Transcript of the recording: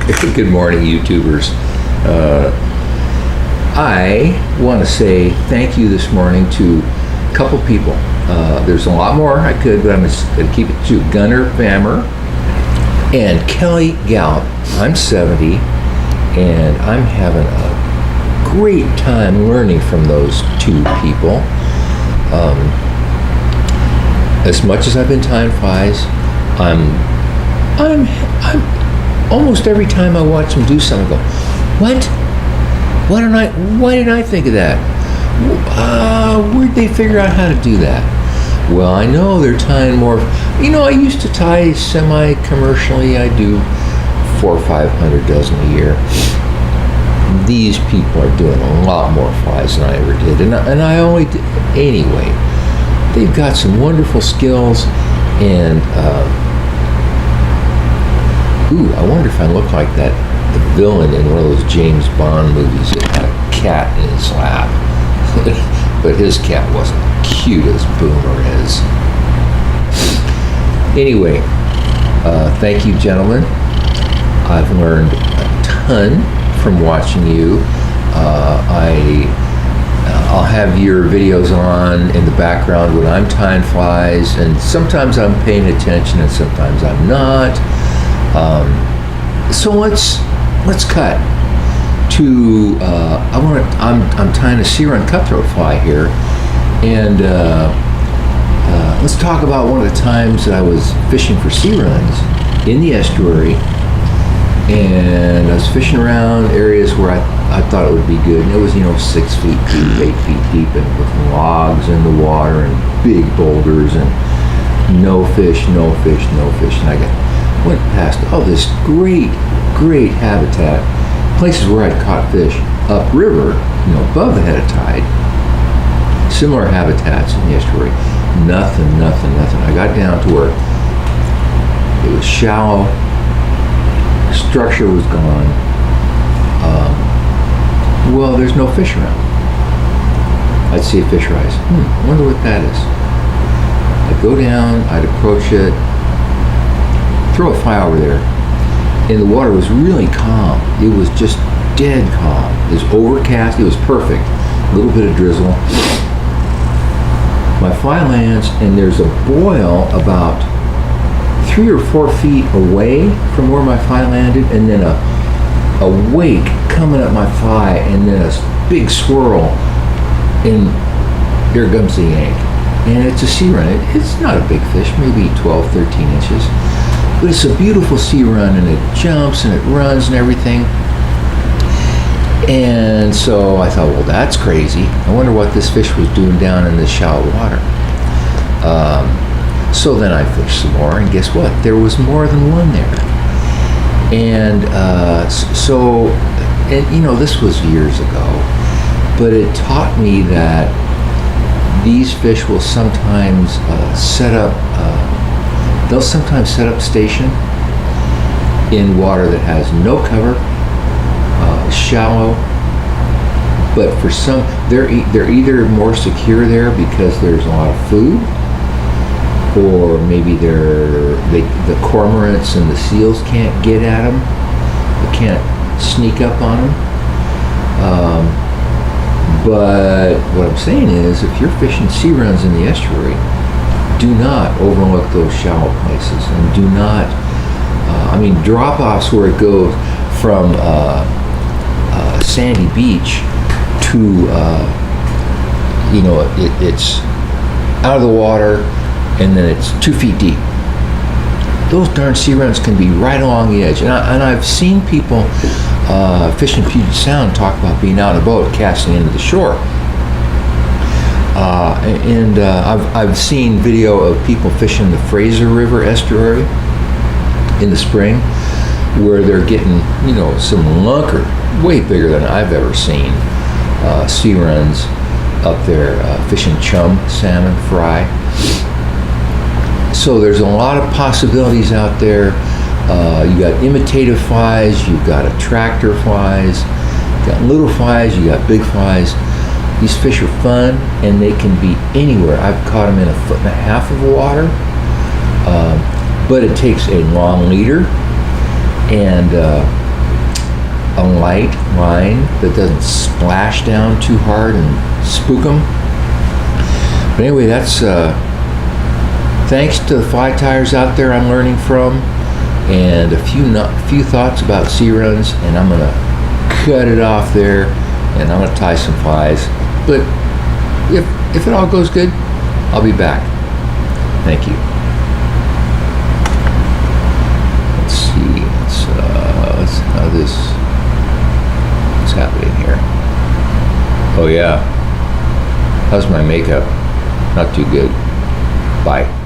Good morning, YouTubers. I want to say thank you this morning to a couple people. There's a lot more I could, but I'm just going to keep it to Gunnar Vammer and Kelly Gallup. I'm 70, and I'm having a great time learning from those two people. As much as I've been time flies, I'm almost every time I watch them do something, I go, what? Why didn't I think of that? Where'd they figure out how to do that? Well, I know they're tying more. I used to tie semi-commercially. I do 400 or 500 dozen a year. These people are doing a lot more flies than I ever did, and I only did anyway. They've got some wonderful skills, and I wonder if I look like the villain in one of those James Bond movies that had a cat in his lap. But his cat wasn't cute as Boomer is. Anyway, thank you, gentlemen. I've learned a ton from watching you. I'll have your videos on in the background when I'm tying flies, and sometimes I'm paying attention and sometimes I'm not. So let's cut to I'm tying a sea run cutthroat fly here, and let's talk about one of the times that I was fishing for sea runs in the estuary, and I was fishing around areas where I thought it would be good, and it was 6 feet deep, 8 feet deep, and with logs in the water and big boulders and no fish, and I went past all this great habitat, places where I'd caught fish upriver, above the head of tide, similar habitats in the estuary. Nothing. I got down to where it was shallow, structure was gone. Well, there's no fish around. I'd see a fish rise. Wonder what that is. I'd go down, I'd approach it, throw a fly over there, and the water was really calm. It was just dead calm. It was overcast. It was perfect. A little bit of drizzle. My fly lands, and there's a boil about 3 or 4 feet away from where my fly landed, and then a wake coming at my fly, and then a big swirl, and here comes the yank. And it's a sea run. It's not a big fish, maybe 12, 13 inches. But it's a beautiful sea run, and it jumps and it runs and everything. And so I thought, well, that's crazy. I wonder what this fish was doing down in this shallow water. So then I fished some more, and guess what? There was more than one there. And this was years ago, but it taught me that these fish will sometimes set up station in water that has no cover, shallow, but for some, they're either more secure there because there's a lot of food, or maybe the cormorants and the seals can't get at them, they can't sneak up on them. But what I'm saying is, if you're fishing sea runs in the estuary, do not overlook those shallow places, and do not, drop-offs where it goes from sandy beach to, it's out of the water, and then it's 2 feet deep. Those darn sea runs can be right along the edge, and I've seen people fishing Puget Sound talk about being out in a boat casting into the shore. I've seen video of people fishing the Fraser River estuary in the spring, where they're getting, some lunker, way bigger than I've ever seen, sea runs up there, fishing chum, salmon, fry. So there's a lot of possibilities out there. You got imitative flies, you've got attractor flies, you got little flies, you got big flies. These fish are fun, and they can be anywhere. I've caught them in 1.5 feet of water, but it takes a long leader, and a light line that doesn't splash down too hard and spook them. But anyway, that's thanks to the fly tyers out there I'm learning from, and a few thoughts about sea runs, and I'm gonna cut it off there, and I'm gonna tie some flies. But if it all goes good, I'll be back. Thank you. Let's see. Let's how this. What's happening here? Oh yeah. How's my makeup? Not too good. Bye.